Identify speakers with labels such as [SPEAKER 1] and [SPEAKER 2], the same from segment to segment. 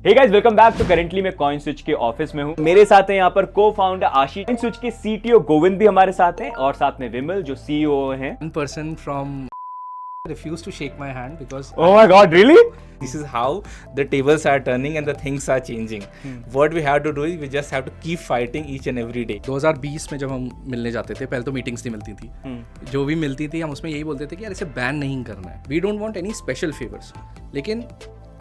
[SPEAKER 1] हे guys welcome back. तो currently मैं CoinSwitch के ऑफिस में हूँ। मेरे साथ हैं यहाँ पर cofounder Ashish, CoinSwitch के सीटीओ गोविंद भी हमारे साथ हैं और साथ में विमल जो सीईओ हैं।
[SPEAKER 2] One person from refused to shake my hand because
[SPEAKER 1] oh my God, really?
[SPEAKER 3] This is how the tables are turning and the things are changing. What we have to do is we just have to keep fighting each and every day.
[SPEAKER 2] 2020 में जब हम मिलने जाते थे, पहले तो meetings नहीं मिलती थी, जो भी मिलती थी हम उसमें यही बोलते थे कि यार इसे बैन नहीं करना है, we don't want any special favours. लेकिन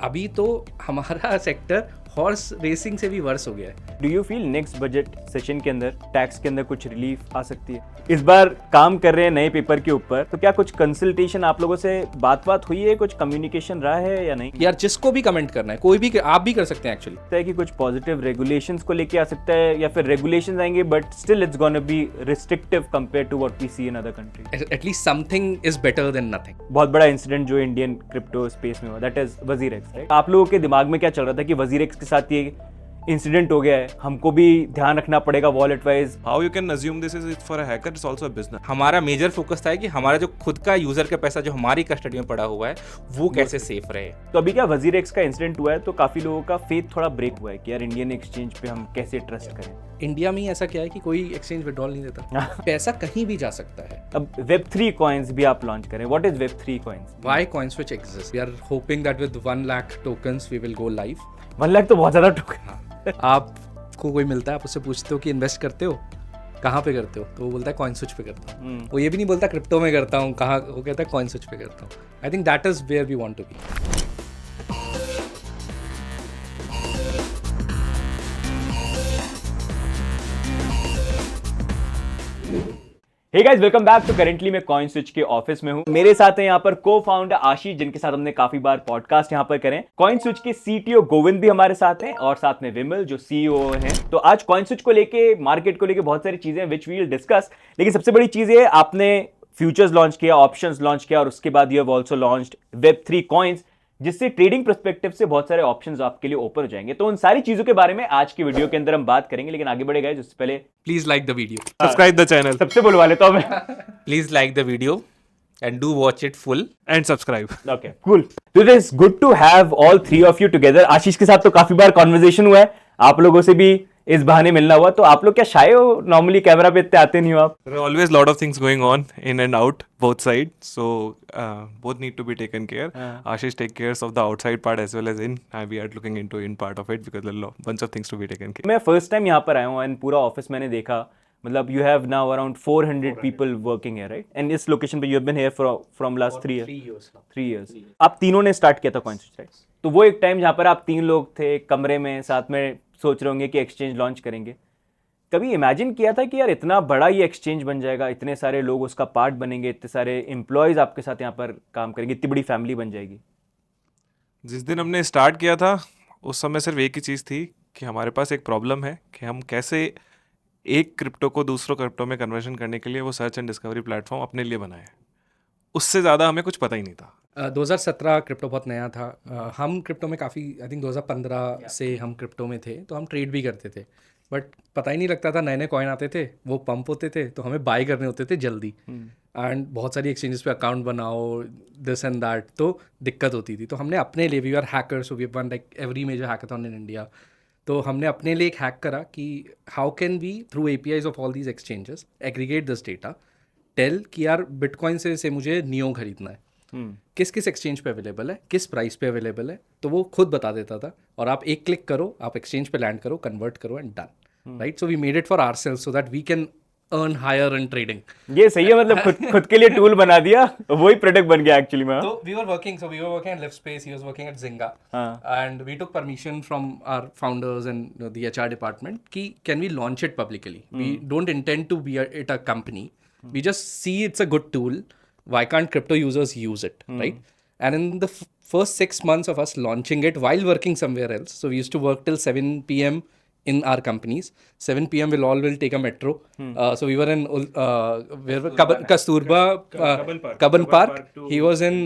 [SPEAKER 2] अभी तो हमारा सेक्टर हॉर्स रेसिंग से भी वर्स हो गया है।
[SPEAKER 1] Do you feel next budget session के अंदर टैक्स के अंदर कुछ रिलीफ आ सकती है? इस बार काम कर रहे हैं नए पेपर के ऊपर, तो क्या कुछ कंसल्टेशन आप लोगों से बात हुई है, कुछ कम्युनिकेशन रहा है या नहीं?
[SPEAKER 2] यार जिसको भी कमेंट करना है, कोई भी आप भी कर सकते हैं एक्चुअली।
[SPEAKER 1] लगता है कि कुछ पॉजिटिव रेगुलेशंस को लेके आ सकता है या फिर रेगुलेशंस आएंगे but still it's gonna be restrictive compare to what we see in other countries.
[SPEAKER 2] At least something is better than nothing.
[SPEAKER 1] बहुत बड़ा इंसिडेंट जो इंडियन क्रिप्टो स्पेस में हुआ, दैट इज वजीरेक्स, राइट? आप लोगों के दिमाग में क्या चल रहा था कि वजीरेक्स के साथ ये इंसिडेंट हो गया है, हमको भी ध्यान रखना पड़ेगा wallet wise?
[SPEAKER 4] How you can assume this is it for a hacker? It's also a business.
[SPEAKER 3] हमारा मेजर फोकस था कि हमारा जो खुद का यूजर का पैसा जो हमारी कस्टडी में पड़ा हुआ है वो कैसे सेफ रहे।
[SPEAKER 1] तो अभी क्या वजीरेक्स का इंसिडेंट हुआ है तो काफी लोगों का फेथ थोड़ा ब्रेक हुआ है कि यार इंडियन एक्सचेंज पे हम कैसे ट्रस्ट करें।
[SPEAKER 2] इंडिया में ही ऐसा क्या है कि कोई एक्सचेंज विड्रॉल नहीं देता, पैसा कहीं भी जा सकता है।
[SPEAKER 1] अब Web3 कॉइन्स भी आप लॉन्च करें, what is Web3 coins?
[SPEAKER 2] Why CoinSwitch exists? We are hoping that with 1 lakh tokens we will go live.
[SPEAKER 1] 1 lakh तो बहुत ज्यादा टोकन।
[SPEAKER 2] आपको कोई मिलता है, आप उससे पूछते हो कि इन्वेस्ट करते हो, कहाँ पे करते हो, तो वो बोलता है CoinSwitch पे करता हूँ। वो ये भी नहीं बोलता क्रिप्टो में करता हूँ, कहाँ, वो कहता है CoinSwitch पे करता हूँ। I think that is where we want to be.
[SPEAKER 1] Hey guys welcome back. तो करेंटली मैं कॉइन स्विच के ऑफिस में हूँ। मेरे साथ हैं यहाँ पर को फाउंडर आशीष, जिनके साथ हमने काफी बार पॉडकास्ट यहाँ पर करें। कॉइन स्विच के सीटीओ गोविंद भी हमारे साथ हैं और साथ में विमल जो सीईओ हैं। तो आज कॉइन स्विच को लेके, मार्केट को लेके बहुत सारी चीजें विच वी विल डिस्कस, लेकिन सबसे बड़ी चीज है आपने फ्यूचर्स लॉन्च किया, ऑप्शंस लॉन्च किया और उसके बाद you have also launched Web3 coins, जिससे ट्रेडिंग पर्सपेक्टिव से बहुत सारे ऑप्शंस आपके लिए ओपन हो जाएंगे। तो उन सारी चीजों के बारे में आज की वीडियो के अंदर हम बात करेंगे, लेकिन आगे बढ़े गए उससे पहले
[SPEAKER 2] please like the video,
[SPEAKER 4] Subscribe the channel
[SPEAKER 1] सबसे बुलवा लेता हूं मैं।
[SPEAKER 3] Please like the video and do watch it full.
[SPEAKER 4] and subscribe.
[SPEAKER 1] Okay, cool. So it is good to have all three of you together. आशीष के साथ तो काफी बार conversation हुआ है, आप लोगों से भी इस बहाने मिलना हुआ। तो आप लोग क्या शाय हो? नॉर्मली कैमरा पे इतने आते नहीं हो आप?
[SPEAKER 4] There are always lot of things going on in and out both sides, so both need to be taken care. Ashish take cares of the outside part as well as in. We are looking into in part of it because there are bunch of things to be taken care.
[SPEAKER 1] मैं first time यहाँ पर आया हूँ and पूरा office मैंने देखा, मतलब you have now around 400 people working है, राइट? एंड इस लोकेशन पे you have been here from last 3 years. आप तीनों ने स्टार्ट किया था कॉइन्स, राइट? तो वो एक टाइम जहाँ पर आप 3 लोग थे कमरे में, साथ में सोच रहे होंगे कि एक्सचेंज लॉन्च करेंगे। कभी इमेजिन किया था कि यार इतना बड़ा ये एक्सचेंज बन जाएगा, इतने सारे लोग उसका पार्ट बनेंगे, इतने सारे एम्प्लॉयज आपके साथ यहाँ पर काम करेंगे, इतनी बड़ी फैमिली बन जाएगी?
[SPEAKER 4] जिस दिन हमने स्टार्ट किया था उस समय सिर्फ एक ही चीज़ थी कि हमारे पास एक प्रॉब्लम है कि हम कैसे एक क्रिप्टो को दूसरों क्रिप्टो में कन्वर्जन करने के लिए वो सर्च एंड डिस्कवरी प्लेटफॉर्म अपने लिए बनाए। उससे ज़्यादा हमें कुछ पता ही नहीं था।
[SPEAKER 2] 2017 क्रिप्टो बहुत नया था। हम क्रिप्टो में काफ़ी, आई थिंक 2015 से हम क्रिप्टो में थे, तो हम ट्रेड भी करते थे, बट पता ही नहीं लगता था, नए नए कॉइन आते थे, वो पंप होते थे, तो हमें बाय करने होते थे जल्दी। एंड बहुत सारी एक्सचेंजेस पे अकाउंट बनाओ, दिस एंड दैट, तो दिक्कत होती थी। तो हमने अपने लिए, we are hackers, so we won like every major hackathon in India, तो हमने अपने लिए एक हैक करा कि how can we through APIs of all these exchanges aggregate this data, tell कि यार बिटकॉइन से मुझे नियो खरीदना है, किस किस एक्सचेंज पे अवेलेबल है, किस प्राइस पे अवेलेबल है, तो वो खुद बता देता था। और आप एक क्लिक करो, आप एक्सचेंज पे लैंड करो, कन्वर्ट करो and done, right? So we made it for ourselves so that we can earn higher in trading.
[SPEAKER 1] ये सही है, मतलब खुद के लिए टूल बना दिया, वही प्रोडक्ट बन गया एक्चुअली में।
[SPEAKER 2] So we were working at Livspace, he was working at Zynga, and we took permission from our founders and the HR department कि can we launch it publicly? We don't intend to be it a company. We just see it's a good tool. Why can't crypto users use it, right? And in the first 6 months of us launching it while working somewhere else, so we used to work till 7 p.m. in our companies. 7 p.m. will take a metro. So we were in Kasturba, Kaban Park. He was in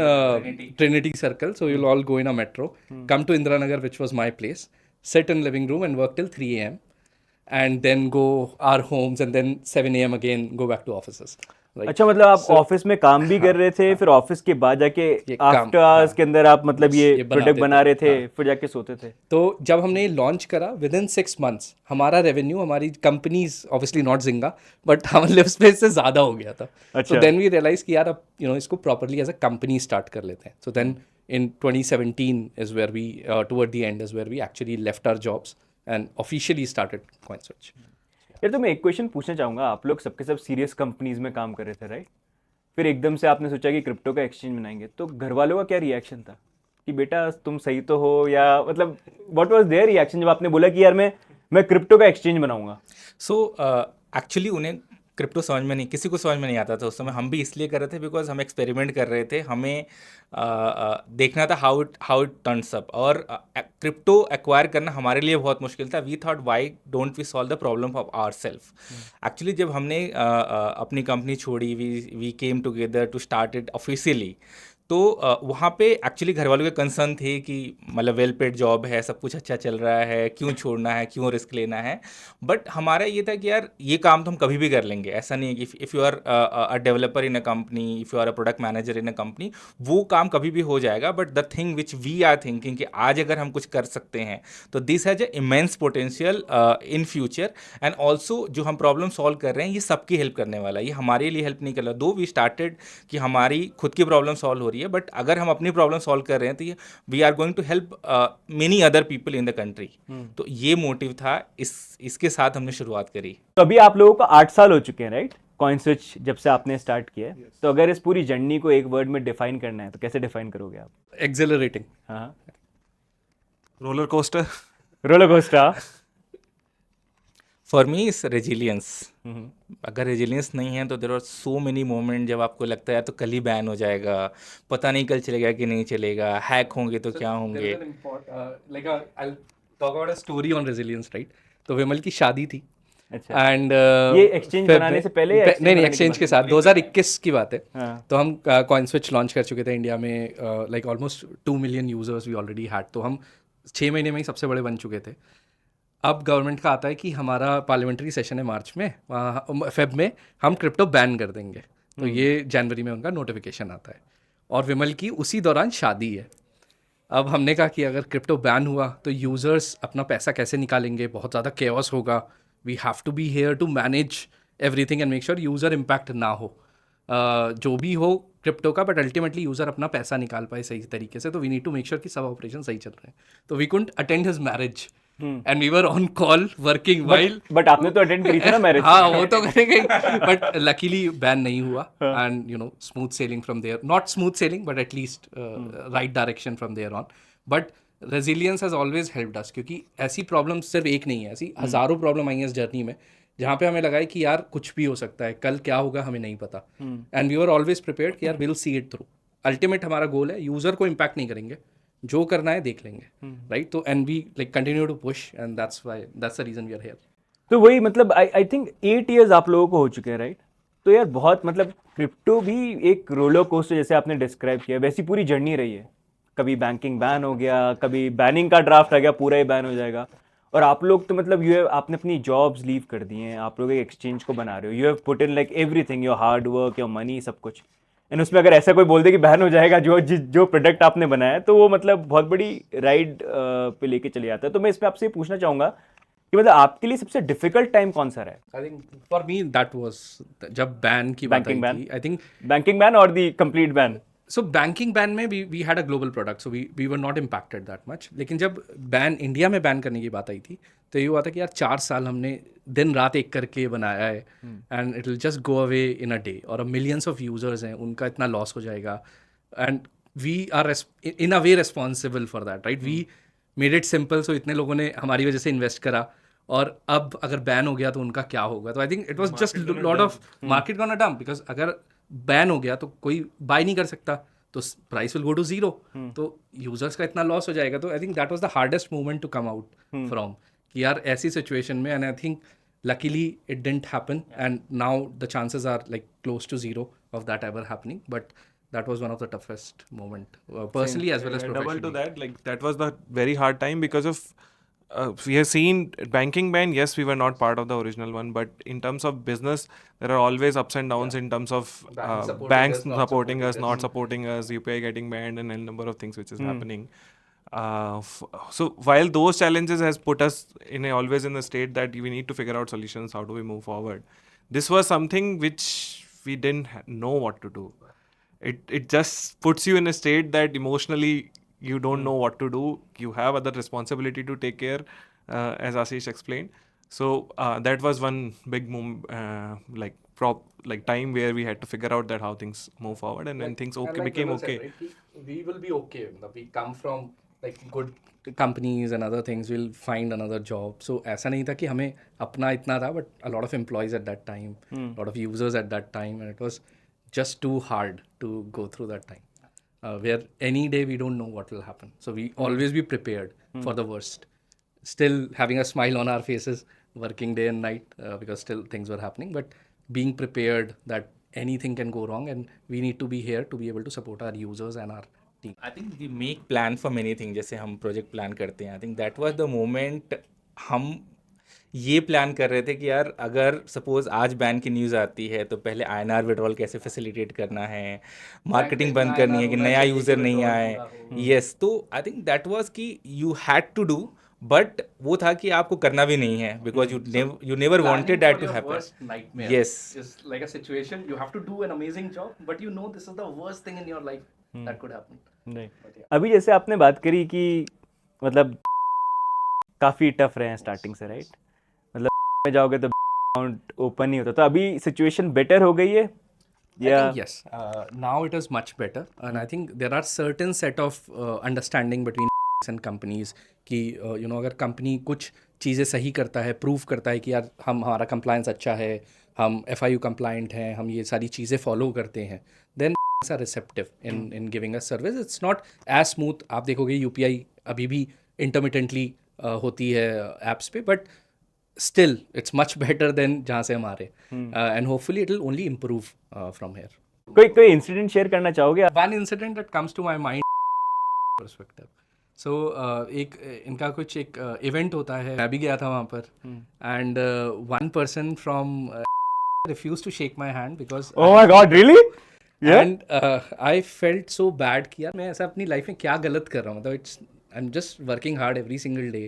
[SPEAKER 2] Trinity Circle. So we'll all go in a metro, come to Indiranagar, which was my place, sit in living room and work till 3 a.m. and then go our homes and then 7 a.m. again go back to offices. Right?
[SPEAKER 1] अच्छा, मतलब आप
[SPEAKER 2] So-
[SPEAKER 1] office में काम भी कर रहे थे, फिर ऑफिस के बाद जाके
[SPEAKER 2] ये काम,
[SPEAKER 1] आफ्टर आवर्स
[SPEAKER 2] हाँ।
[SPEAKER 1] के अंदर आप मतलब ये
[SPEAKER 2] ये
[SPEAKER 1] प्रोडक्ट
[SPEAKER 2] बनाते
[SPEAKER 1] बना
[SPEAKER 2] थे,
[SPEAKER 1] रहे थे,
[SPEAKER 2] हाँ।
[SPEAKER 1] फिर जाके सोते थे।
[SPEAKER 2] तो जब हमने लॉन्च करा विद इन 6 मंथ्स हमारा रेवेन्यू, हमारी कंपनीज ऑब्वियसली नॉट जिंगा बट हमारे लिव स्पेस से ज़्यादा हो गया था.
[SPEAKER 1] अच्छा।
[SPEAKER 2] सो देन वी रियलाइज कि यार अब इसको properly as a company start कर लेते हैं. So then in 2017 is where we toward the end is where we actually left our jobs and officially started CoinSwitch.
[SPEAKER 1] यार तो मैं एक क्वेश्चन पूछना चाहूंगा, आप लोग सबके सब सीरियस कंपनीज में काम कर रहे थे राइट, फिर एकदम से आपने सोचा कि क्रिप्टो का एक्सचेंज बनाएंगे, तो घर वालों का क्या रिएक्शन था कि बेटा तुम सही तो हो, या मतलब व्हाट वाज देयर रिएक्शन जब आपने बोला कि यार मैं क्रिप्टो का एक्सचेंज बनाऊंगा?
[SPEAKER 3] सो एक्चुअली उन्हें क्रिप्टो समझ में नहीं, किसी को समझ में नहीं आता था उस समय. हम भी इसलिए कर रहे थे बिकॉज हम एक्सपेरिमेंट कर रहे थे, हमें देखना था हाउ इट टर्न्स अप. और क्रिप्टो एक्वायर करना हमारे लिए बहुत मुश्किल था. We thought why don't we solve the problem of our self. Actually जब हमने अपनी कंपनी छोड़ी, we came together to start it officially. तो वहाँ पे एक्चुअली घर वालों के कंसर्न थे कि मतलब वेल पेड जॉब है, सब कुछ अच्छा चल रहा है, क्यों छोड़ना है, क्यों रिस्क लेना है. बट हमारा ये था कि यार ये काम तो हम कभी भी कर लेंगे. ऐसा नहीं है कि if you are a developer in a company, if you are a product manager in a company, वो काम कभी भी हो जाएगा. But the thing which we are thinking कि आज अगर हम कुछ कर सकते हैं तो this has a immense potential in future. And also जो हम प्रॉब्लम सॉल्व कर रहे हैं ये सबकी हेल्प करने वाला है, ये हमारे लिए हेल्प नहीं कर रहा. दो वी स्टार्टेड कि हमारी खुद की प्रॉब्लम सॉल्व हो रही है, बट अगर हम अपनी प्रॉब्लम सॉल्व कर रहे हैं तो ये we are going to help many other people in the country. तो ये मोटिव था, इसके साथ हमने शुरुआत करी.
[SPEAKER 1] तो अभी आप लोगों को 8 साल हो चुके हैं राइट CoinSwitch जब से आपने स्टार्ट किया है, तो अगर इस पूरी जर्नी को एक वर्ड में डिफाइन करना है तो कैसे डिफाइन करोगे आप?
[SPEAKER 2] Exhilarating.
[SPEAKER 1] हाँ,
[SPEAKER 4] roller coaster.
[SPEAKER 1] Roller coaster.
[SPEAKER 3] For me is resilience. अगर रेजिलियंस नहीं है तो there are so many moment जब आपको लगता है यार तो कल ही बैन हो जाएगा, पता नहीं कल चलेगा कि नहीं चलेगा, हैक होंगे तो क्या होंगे.
[SPEAKER 2] I'll talk about a story on resilience, right? तो विमल की शादी थी
[SPEAKER 1] अच्छा,
[SPEAKER 2] एंड
[SPEAKER 1] ये exchange बनाने से पहले या exchange
[SPEAKER 2] नहीं
[SPEAKER 1] बनाने के
[SPEAKER 2] एक्सचेंज
[SPEAKER 1] बाद?
[SPEAKER 2] के साथ 2021 की बात है.
[SPEAKER 1] हाँ.
[SPEAKER 2] तो हम CoinSwitch लॉन्च कर चुके थे इंडिया में. Like almost 2 million users we already had. तो हम 6 महीने में ही सबसे बड़े बन चुके थे. अब गवर्नमेंट का आता है कि हमारा पार्लियामेंट्री सेशन है मार्च में, वहाँ फेब में हम क्रिप्टो बैन कर देंगे. तो ये जनवरी में उनका नोटिफिकेशन आता है और विमल की उसी दौरान शादी है. अब हमने कहा कि अगर क्रिप्टो बैन हुआ तो यूज़र्स अपना पैसा कैसे निकालेंगे, बहुत ज़्यादा केओस होगा. We have to be here to manage everything and make sure user impact ना हो. जो भी हो क्रिप्टो का, बट अल्टीमेटली यूज़र अपना पैसा निकाल पाए सही तरीके से. तो we need to make sure कि सब ऑपरेशन सही चल रहे हैं. तो we couldn't attend his marriage and we were on call working while.
[SPEAKER 1] But आपने तो अटेंड करी थी ना मैरिज?
[SPEAKER 2] हाँ वो तो करेंगे, बट लकीली बैन नहीं हुआ and smooth sailing from there. Not smooth sailing but at least right direction from there on. But resilience has always helped us, क्योंकि ऐसी प्रॉब्लम सिर्फ एक नहीं है, ऐसी हज़ारों प्रॉब्लम आई हैं इस जर्नी में जहाँ पे हमें लगा है कि यार कुछ भी हो सकता है, कल क्या होगा हमें नहीं पता. And we were always prepared कि यार will see it through. Ultimate हमारा गोल है यूज़र को इम्पैक्ट नहीं करेंगे, जो करना है देख लेंगे, राइट. तो and we like continue to push and that's the reason we are here.
[SPEAKER 1] तो वही मतलब आई थिंक 8 इयर्स आप लोगों को हो चुके हैं राइट. तो यार बहुत मतलब क्रिप्टो भी एक रोलर कोस्टर जैसे आपने डिस्क्राइब किया, वैसी पूरी जर्नी रही है. कभी बैंकिंग बैन हो गया, कभी बैनिंग का ड्राफ्ट आ गया, पूरा ही बैन हो जाएगा. और आप लोग तो मतलब आपने अपनी जॉब्स लीव कर दी हैं, आप लोग एक एक्सचेंज को बना रहे हो. You have put in like everything, your hard work, your money, सब कुछ. एंड उसमें अगर ऐसा कोई बोल दे कि बैन हो जाएगा जो प्रोडक्ट आपने बनाया है, तो वो मतलब बहुत बड़ी राइड पे लेके चले जाता है. तो मैं इसमें आपसे पूछना चाहूँगा कि मतलब आपके लिए सबसे डिफिकल्ट टाइम कौन सा रहा है?
[SPEAKER 2] I think for me that was जब बैन की बात आई
[SPEAKER 1] Banking ban?
[SPEAKER 2] थी. आई थिंक
[SPEAKER 1] बैंकिंग बैन और the complete ban?
[SPEAKER 2] So banking ban में we had a global product, so we were not impacted that much. लेकिन जब ban India में ban करने की बात आई थी तो ये हुआ था कि यार 4 साल हमने दिन रात एक करके बनाया है and it will just go away in a day. और मिलियंस ऑफ यूजर्स हैं, उनका इतना लॉस हो जाएगा and we are in a way responsible for that, right. We made it simple. So इतने लोगों ने हमारी वजह से इन्वेस्ट करा और अब अगर बैन हो गया तो उनका क्या होगा. तो I think it was just lot of market gonna dump, because अगर बैन हो गया तो कोई बाय नहीं कर सकता, तो price will go to zero. तो यूजर्स का इतना लॉस हो जाएगा. तो I think that was the hardest moment to come out from, कि यार ऐसी सिचुएशन में. And I think luckily it didn't happen and now the chances are like close to zero of that ever happening. But that was one of the toughest moment personally as well as
[SPEAKER 4] Double to
[SPEAKER 2] professionally.
[SPEAKER 4] that, like that was the very hard time because of We have seen banking ban. Yes, we were not part of the original one, but in terms of business, there are always ups and downs in terms of banks supporting us, not supporting us, UPI getting banned, and a number of things which is happening. So while those challenges has put us always in the state that we need to figure out solutions, how do we move forward? This was something which we didn't know what to do. It just puts you in a state that emotionally you don't know what to do. You have other responsibility to take care, as Ashish explained. So that was one big like time where we had to figure out that how things move forward, and when things became okay.
[SPEAKER 2] We will be okay. We come from like good companies and other things. We'll find another job. So ऐसा नहीं था कि हमें अपना इतना था, but a lot of employees at that time, a lot of users at that time, and it was just too hard to go through that time. Where any day we don't know what will happen. So we always be prepared for the worst. Still having a smile on our faces, working day and night because still things were happening, but being prepared that anything can go wrong and we need to be here to be able to support our users and our team.
[SPEAKER 3] I think we make plan for many things. जैसे हम project plan करते हैं, I think that was the moment हम ये plan कर रहे थे कि यार अगर सपोज आज बैन की न्यूज़ आती है तो पहले INR विड्रॉल कैसे फैसिलिटेट करना है, मार्केटिंग बंद करनी है कि नया यूज़र नहीं आए. यस, तो आई थिंक दैट वाज कि you had to do, but वो था कि आपको करना भी नहीं है because you never wanted that to happen. Yes,
[SPEAKER 2] It's like a situation you have to do an amazing job, but you know this is the worst thing in your life that could happen.
[SPEAKER 1] नहीं. अभी जैसे आपने बात करी कि मतलब काफ़ी tough रहे हैं स्टार्टिंग से, राइट? मतलब में जाओगे तो अकाउंट ओपन नहीं होता, तो अभी सिचुएशन बेटर हो गई है
[SPEAKER 2] I think yes. Now it is much better, and I think there are certain set of understanding between and companies कि अगर कंपनी कुछ चीज़ें सही करता है, प्रूव करता है कि यार हमारा कंप्लायंस अच्छा है, हम FIU कंप्लाइंट हैं, हम ये सारी चीज़ें फॉलो करते हैं, then are receptive in giving us service. It's not as smooth. आप देखोगे UPI अभी भी intermittently होती है apps पे, but still it's much better than जहाँ से हम आ रहे, and hopefully it will only improve from here.
[SPEAKER 1] कोई इंसिडेंट शेयर करना चाहोगे?
[SPEAKER 2] One incident that comes to my mind perspective. So एक इनका कुछ एक इवेंट होता है, मैं भी गया था वहाँ पर, and one person from refused to shake my hand because
[SPEAKER 1] Oh my God, really?
[SPEAKER 2] and I felt so bad कि यार मैं ऐसा अपनी लाइफ में क्या गलत कर रहा हूँ. मतलब I'm just working hard every single day,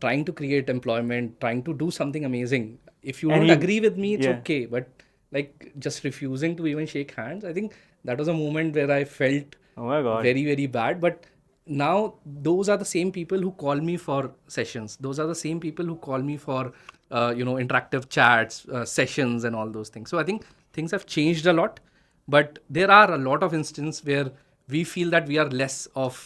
[SPEAKER 2] trying to create employment, trying to do something amazing. If you don't agree with me, it's okay, but like just refusing to even shake hands, I think that was a moment where I felt
[SPEAKER 1] Oh my God.
[SPEAKER 2] very, very bad. But now those are the same people who call me for sessions. Those are the same people who call me for interactive chats, sessions and all those things. So I think things have changed a lot, but there are a lot of instances where we feel that we are less of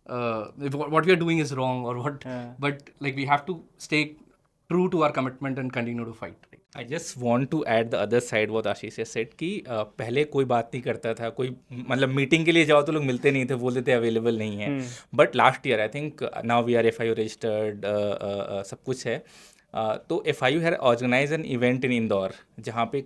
[SPEAKER 2] what we are doing is wrong or what, but like we have to stay true to our commitment and continue to fight.
[SPEAKER 3] I just want to add the other side what Ashish has said कि पहले कोई बात नहीं करता था, कोई मतलब meeting के लिए जाओ तो लोग मिलते नहीं थे, बोलते थे अवेलेबल नहीं है. But last year I think now we are FIU registered, सब कुछ है. तो FIU है organise an event in Indore जहाँ पे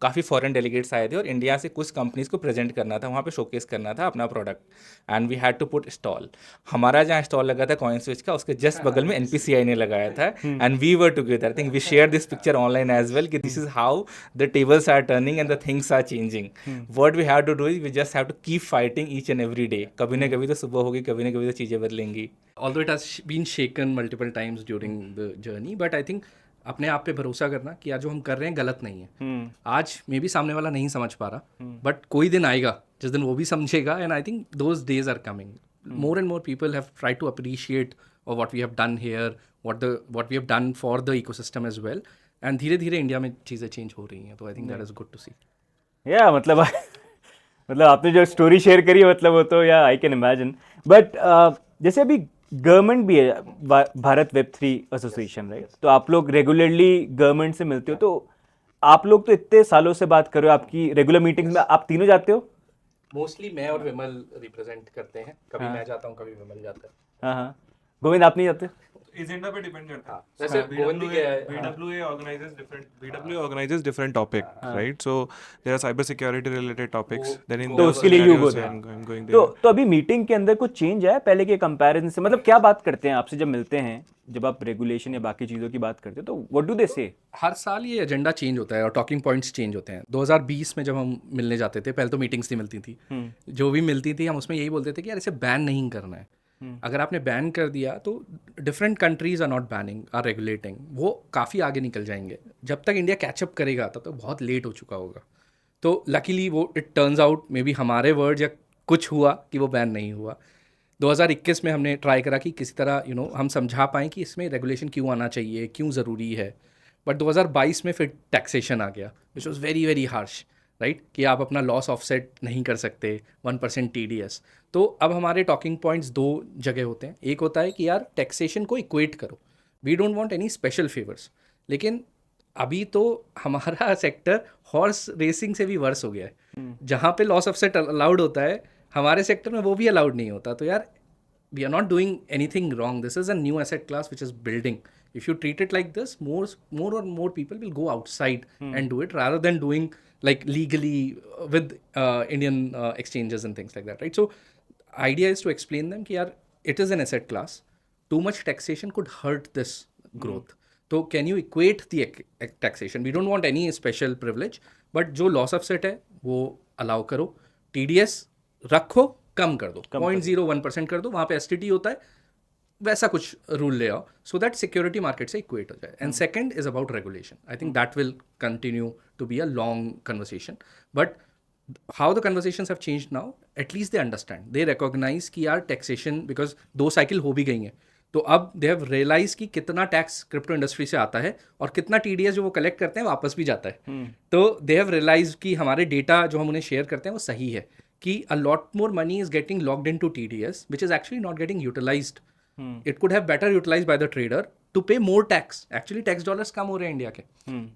[SPEAKER 3] काफ़ी फॉरेन डेलीगेट्स आए थे और इंडिया से कुछ कंपनीज को प्रेजेंट करना था, वहाँ पे शोकेस करना था अपना product, and we had to put stall. हमारा जहाँ स्टॉल लगा था कॉइन स्विच का, उसके जस्ट बगल में NPCI ने लगाया था, and we were together. I think we share this picture online as well कि this is how the tables are turning and the things are changing. What we have to do is we just have to keep fighting each and every day. कभी ना कभी तो सुबह होगी, कभी ना कभी तो चीज़ें बदलेंगी.
[SPEAKER 2] Although it has been shaken multiple times during the journey, but I think अपने आप पे भरोसा करना कि यार जो हम कर रहे हैं गलत नहीं है. आज मे बी सामने वाला नहीं समझ पा रहा, बट कोई दिन आएगा जिस दिन वो भी समझेगा, and I think those days are coming. More and more people have tried to appreciate what we have done here, what we have done for the ecosystem as well, and धीरे धीरे इंडिया में चीज़ें change हो रही हैं. तो I think that is good to see.
[SPEAKER 1] या मतलब आपने जो स्टोरी शेयर करी है, मतलब वो तो या आई कैन इमेजिन. बट जैसे अभी गवर्नमेंट भी है, भारत Web3 एसोसिएशन, राइट? तो आप लोग रेगुलरली गवर्नमेंट से मिलते हो, तो आप लोग तो इतने सालों से बात कर रहे हो, आपकी रेगुलर मीटिंग्स में आप तीनों जाते हो?
[SPEAKER 2] मोस्टली मैं और विमल रिप्रेजेंट करते हैं. कभी मैं जाता हूँ, कभी विमल जाता है.
[SPEAKER 1] हाँ. गोविंद, आप नहीं जाते?
[SPEAKER 4] एजेंडा पे डिपेंड करता है।
[SPEAKER 2] जैसे गोविंद भी गया है,
[SPEAKER 4] BWA organizes different topic, right? So there are cyber security related topics. Then in
[SPEAKER 1] तो
[SPEAKER 4] those
[SPEAKER 1] उसके लिए you go
[SPEAKER 4] scenarios,
[SPEAKER 1] there.
[SPEAKER 4] I'm going
[SPEAKER 1] तो
[SPEAKER 4] there.
[SPEAKER 1] तो अभी मीटिंग के अंदर कुछ चेंज है पहले के कंपैरिजन से? मतलब क्या बात करते हैं आपसे जब मिलते हैं, जब आप रेगुलेशन या बाकी चीज़ों की बात करते हैं, तो व्हाट डू दे से?
[SPEAKER 2] हर साल ये एजेंडा चेंज होता है और टॉकिंग पॉइंट्स चेंज होते हैं। 2020 में जब हम मिलने जाते थे, पहले तो मीटिंग्स नहीं मिलती थी, जो भी मिलती थी हम उसमें यही बोलते थे कि यार इसे बैन नहीं करना है। अगर आपने बैन कर दिया तो different countries are not banning, are regulating, वो काफ़ी आगे निकल जाएंगे। जब तक इंडिया कैचअप करेगा तब तक बहुत लेट हो चुका होगा। तो लकीली वो it turns out may be हमारे वर्ड या कुछ हुआ कि वो बैन नहीं हुआ। 2021 में हमने ट्राई करा कि किसी तरह हम समझा पाएँ कि इसमें रेगुलेशन क्यों आना चाहिए, क्यों ज़रूरी है। बट 2022 में फिर टैक्सेशन आ गया which was very very harsh, right, कि आप अपना लॉस ऑफसेट नहीं कर सकते, 1% TDS। तो अब हमारे टॉकिंग पॉइंट्स दो जगह होते हैं। एक होता है कि यार टैक्सेशन को इक्वेट करो, we don't want any special favours. लेकिन अभी तो हमारा सेक्टर हॉर्स रेसिंग से भी वर्स हो गया है। जहाँ पे लॉस ऑफसेट अलाउड होता है, हमारे सेक्टर में वो भी अलाउड नहीं होता। तो यार we are not doing anything wrong. This is a new asset class which is building. If you treat it like this, more and more people will go outside and do it rather than doing like legally with Indian exchanges and things like that, right? So idea is to explain them कि यार it is an asset class. Too much taxation could hurt this growth. So can you equate the taxation? We don't want any special privilege, but जो loss offset है वो allow करो, TDS रखो, कम कर दो, 0.01% कर दो, वहाँ पे STT होता है, वैसा कुछ रूल ले आओ सो दैट सिक्योरिटी मार्केट से इक्वेट हो जाए। And second is about regulation. I think that will continue to be a long conversation, but how the conversations have changed now, at least they understand, they recognize कि यार taxation, because 2 cycle हो भी गई हैं, तो अब they have realise कि कितना टैक्स क्रिप्टो इंडस्ट्री से आता है और कितना TDS जो वो कलेक्ट करते हैं वापस भी जाता है। तो दे हैव रियलाइज कि हमारे डेटा जो हम उन्हें शेयर करते हैं वो सही है, कि a lot more money is getting logged into TDS which is actually not getting utilized. It could have better utilized by the trader to pay more tax. Actually tax dollars कम हो रहे हैं India के।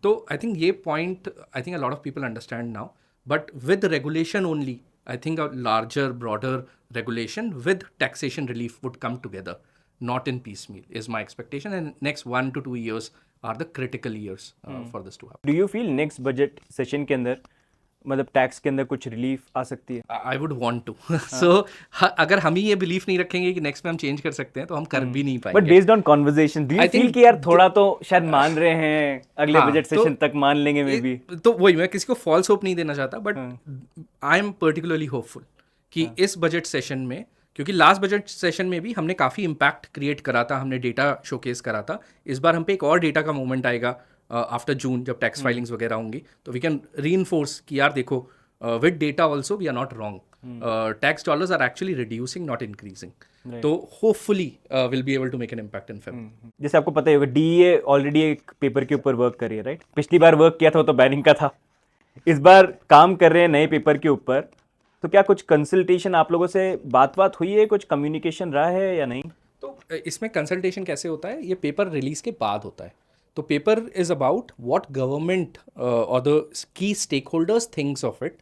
[SPEAKER 2] तो I think ये point I think a lot of people understand now, but with regulation only, I think a larger broader regulation with taxation relief would come together, not in piecemeal is my expectation, and next 1 to 2 years are the critical years for this to happen.
[SPEAKER 1] Do you feel next budget session के अंदर मतलब tax के अंदर कुछ relief आ सकती है?
[SPEAKER 2] I would want to. So अगर हम ही ये बिलीफ नहीं रखेंगे कि नेक्स्ट में हम चेंज कर सकते हैं तो हम कर भी नहीं पाएंगे।
[SPEAKER 1] But based on conversation do you
[SPEAKER 2] I
[SPEAKER 1] feel
[SPEAKER 2] think
[SPEAKER 1] कि यार थोड़ा तो शायद मान रहे हैं, अगले
[SPEAKER 2] हाँ,
[SPEAKER 1] बजट सेशन तक मान लेंगे मे बी?
[SPEAKER 2] तो वही, मैं किसी को फॉल्स होप नहीं देना चाहता, but I am particularly hopeful कि इस बजट सेशन में, क्योंकि लास्ट बजट सेशन में भी हमने काफ़ी इम्पैक्ट क्रिएट करा था, हमने डेटा शोकेस करा था। इस बार हम पे एक और डेटा का मूवमेंट आएगा आफ्टर जून, जब टैक्स फाइलिंग्स वगैरह होंगी, तो वी कैन रीइंफोर्स कि यार देखो with data also we are not wrong. Tax dollars are actually reducing, not increasing. तो hopefully we'll be able to make an impact in February.
[SPEAKER 1] जैसे आपको पता ही होगा DEA ऑलरेडी एक पेपर के ऊपर वर्क कर रही है, राइट? पिछली बार वर्क किया था वो तो बैनिंग का था, इस बार काम कर रहे हैं नए पेपर के ऊपर। तो क्या कुछ कंसल्टेशन आप लोगों से बात हुई है, कुछ कम्युनिकेशन रहा है या नहीं?
[SPEAKER 2] तो इसमें कंसल्टेशन कैसे होता है, ये पेपर रिलीज के बाद होता है। तो paper is about what government और the key stakeholders thinks of it,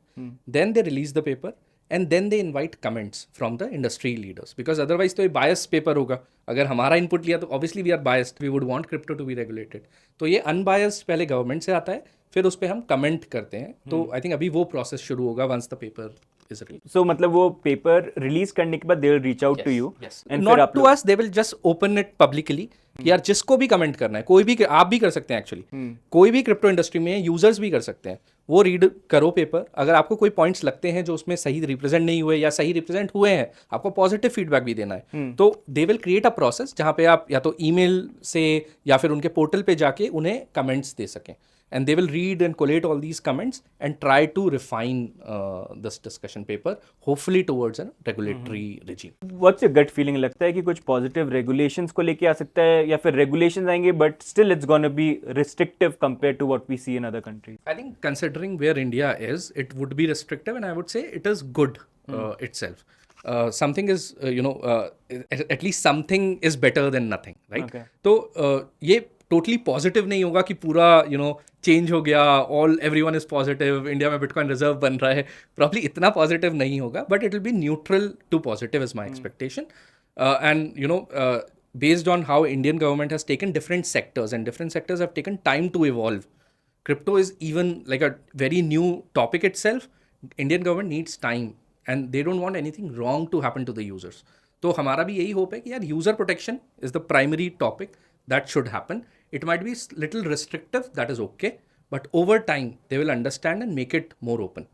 [SPEAKER 2] then they release the paper and then they invite comments from the industry leaders, because otherwise तो ये बायस पेपर होगा। अगर हमारा इनपुट लिया तो obviously we are biased, we would want crypto to be regulated. तो ये unbiased पहले गवर्नमेंट से आता है, फिर उस पर हम कमेंट करते हैं। तो आई थिंक अभी वो प्रोसेस शुरू होगा once the paper is release.
[SPEAKER 1] So मतलब वो पेपर रिलीज करने के बाद they will reach out to you and फिर
[SPEAKER 2] नॉट
[SPEAKER 1] आप
[SPEAKER 2] to us, they will just open it publicly कि यार जिसको भी कमेंट करना है, कोई भी, आप भी कर सकते हैं एक्चुअली, कोई भी क्रिप्टो इंडस्ट्री में यूजर्स भी कर सकते हैं, वो रीड करो पेपर। अगर आपको कोई पॉइंट्स लगते हैं जो उसमें सही रिप्रेजेंट नहीं हुए या सही रिप्रेजेंट हुए हैं, आपको पॉजिटिव फीडबैक भी देना है, तो they will create a process जहाँ पे आप या तो ईमेल से या फिर उनके पोर्टल पे जाके उन्हें कमेंट्स दे सकें, and they will read and collate all these comments and try to refine this discussion paper, hopefully towards a regulatory regime.
[SPEAKER 1] What's your gut feeling? लगता है कि कुछ पॉजिटिव रेगुलेशंस को लेके आ सकता है, या फिर रेगुलेशंस आएंगे but still it's gonna be restrictive compare to what we see in other countries?
[SPEAKER 2] I think considering where India is, it would be restrictive, and I would say it is good itself. Something is, at least something is better than nothing, right?
[SPEAKER 1] Okay.
[SPEAKER 2] तो ये totally positive नहीं होगा कि पूरा change हो गया, all everyone is positive, India में bitcoin reserve बन रहा है, प्रॉब्ली इतना पॉजिटिव नहीं होगा, but it will be neutral to positive is my expectation. And based on how Indian government has taken different sectors, and different sectors have taken time to evolve. Crypto is even like a very new topic itself. Indian government needs time, and they don't want anything wrong to happen to the users. तो हमारा भी यही hope है कि यार user protection is the primary topic that should happen. It might be little restrictive, that is okay, but over time they will understand and make it more open.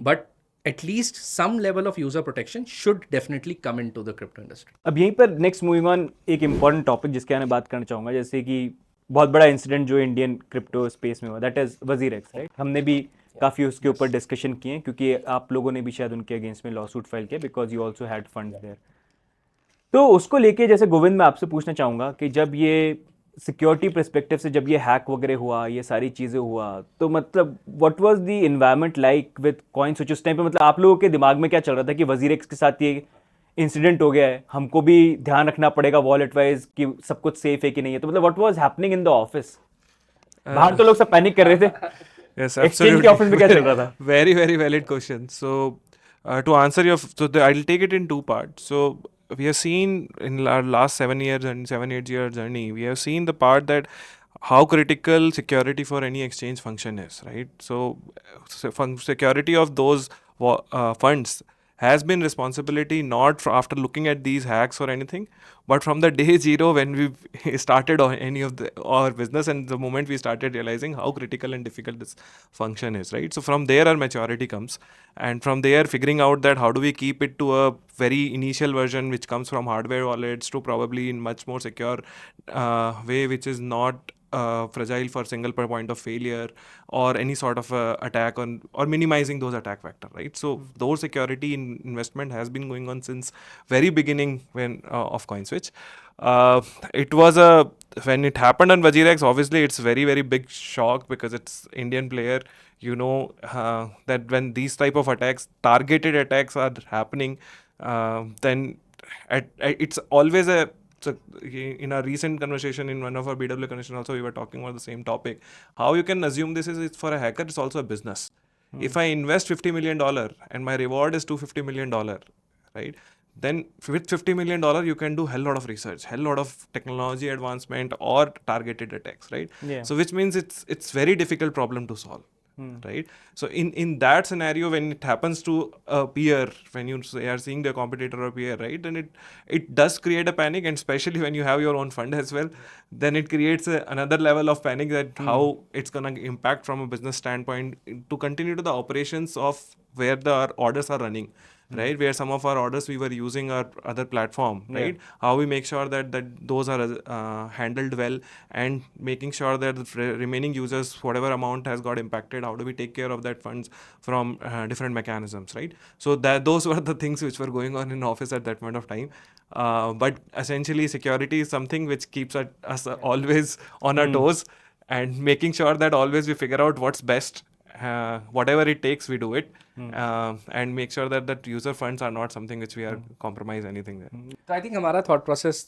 [SPEAKER 2] But at least some level of user protection should definitely come into the crypto industry.
[SPEAKER 1] अब यहीं पर next moving on एक important topic जिसके बारे में बात करना चाहूँगा, जैसे कि बहुत बड़ा इंसिडेंट जो इंडियन क्रिप्टो स्पेस में हुआ, दैट इज वजीरेक्स, राइट? हमने भी काफ़ी उसके ऊपर डिस्कशन किए क्योंकि आप लोगों ने भी शायद उनके अगेंस्ट में लॉ सूट फाइल किया because you also had funds there. तो उसको लेके जैसे गोविंद मैं आपसे पूछना चाहूँगा कि जब ये सिक्योरिटी पर्सपेक्टिव से जब ये हैक वगैरह हुआ, ये सारी चीज़ें हुआ, तो मतलब what was the environment like with CoinSwitch उस टाइम पे? मतलब आप लोगों के दिमाग में क्या चल रहा था कि वजीरेक्स के साथ ये इंसिडेंट हो गया है, हमको भी ध्यान रखना पड़ेगा वॉलेट वाइज कि सब कुछ सेफ है कि नहीं है? तो मतलब what was happening in the office? बाहर तो लोग सब पैनिक कर रहे थे,
[SPEAKER 4] Yes,
[SPEAKER 1] एक्सचेंज के ऑफिस में क्या चल रहा था?
[SPEAKER 4] Very, very valid question. So, to answer I'll take it in two parts. So, we have seen in our last 7 years and 7-8 year journey, we have seen the part that how critical security for any exchange function is, right? So, security of those funds has been responsibility not after looking at these hacks or anything, but from the day zero when we started on any of our business, and the moment we started realizing how critical and difficult this function is, right? So from there our maturity comes, and from there figuring out that how do we keep it to a very initial version which comes from hardware wallets to probably in much more secure way, which is not fragile for single point of failure or any sort of attack on, or minimizing those attack vector, right? So those security investment has been going on since very beginning when of CoinSwitch. It was when it happened on Wazirex, obviously it's very, very big shock because it's Indian player. You know that when these type of attacks, targeted attacks are happening, then it's always a. So in a recent conversation in one of our BW conversation also, we were talking about the same topic. How you can assume this is it's for a hacker, it's also a business. If I invest $50 million and my reward is $250 million, right? Then with $50 million, you can do hell lot of research, hell lot of technology advancement or targeted attacks, right?
[SPEAKER 1] Yeah.
[SPEAKER 4] So which means it's very difficult problem to solve. Right. So in that scenario, when it happens to a peer, when you are seeing the competitor or peer, right, then it does create a panic, and especially when you have your own fund as well, then it creates another level of panic that how it's gonna impact from a business standpoint to continue to the operations of where the orders are running. Right, where some of our orders we were using our other platform, right?
[SPEAKER 1] Yeah.
[SPEAKER 4] How we make sure that those are handled well, and making sure that the remaining users, whatever amount has got impacted, how do we take care of that funds from different mechanisms, right? So that those were the things which were going on in office at that point of time. But essentially, security is something which keeps us always on our toes, and making sure that always we figure out what's best. Whatever it takes, we do it, and make sure that user funds are not something which we are compromise anything there.
[SPEAKER 2] So I think हमारा thought process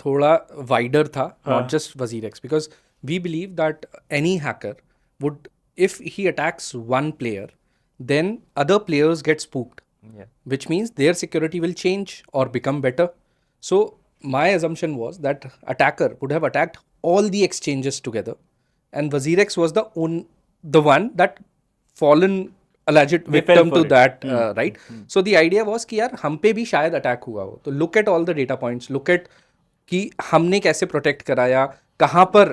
[SPEAKER 2] थोड़ा wider था, not just Wazirex, because we believe that any hacker would, if he attacks one player, then other players get spooked, which means their security will change or become better. So my assumption was that attacker would have attacked all the exchanges together, and Wazirex was the one that fallen alleged victim to that, right? So the idea was कि यार हम पे भी शायद attack हुआ हो, तो look at all the data points, look at कि हमने कैसे प्रोटेक्ट कराया, कहाँ पर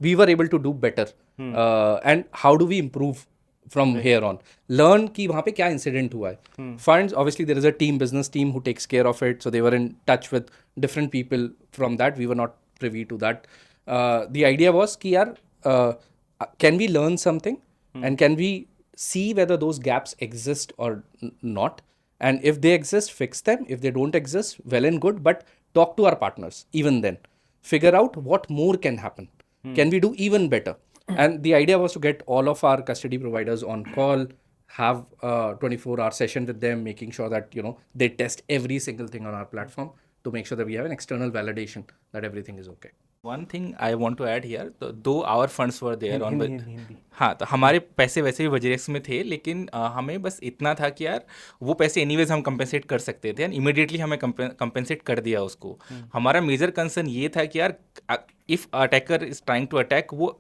[SPEAKER 2] we were able to do better, and how do we improve from here on, learn कि वहाँ पे क्या incident हुआ है. Funds, obviously there is a business team who takes care of it, so they were in touch with different people from that. We were not privy to that. The idea was कि यार can we learn something, and can we see whether those gaps exist or not, and if they exist, fix them. If they don't exist, well and good, but talk to our partners even then, figure out what more can happen. Can we do even better? And the idea was to get all of our custody providers on call, have a 24-hour session with them, making sure that they test every single thing on our platform to make sure that we have an external validation that everything is okay.
[SPEAKER 3] One thing I want to add here, तो दो our funds were there on,
[SPEAKER 1] Hindi.
[SPEAKER 3] हाँ, तो हमारे पैसे वैसे भी WazirX में थे, लेकिन हमें बस इतना था कि यार वो पैसे एनीवेज हम कंपेंसेट कर सकते थे, एंड इमीडिएटली हमें कंपेंसेट कर दिया उसको। हमारा मेजर कंसर्न ये था कि यार if attacker is trying to attack, वो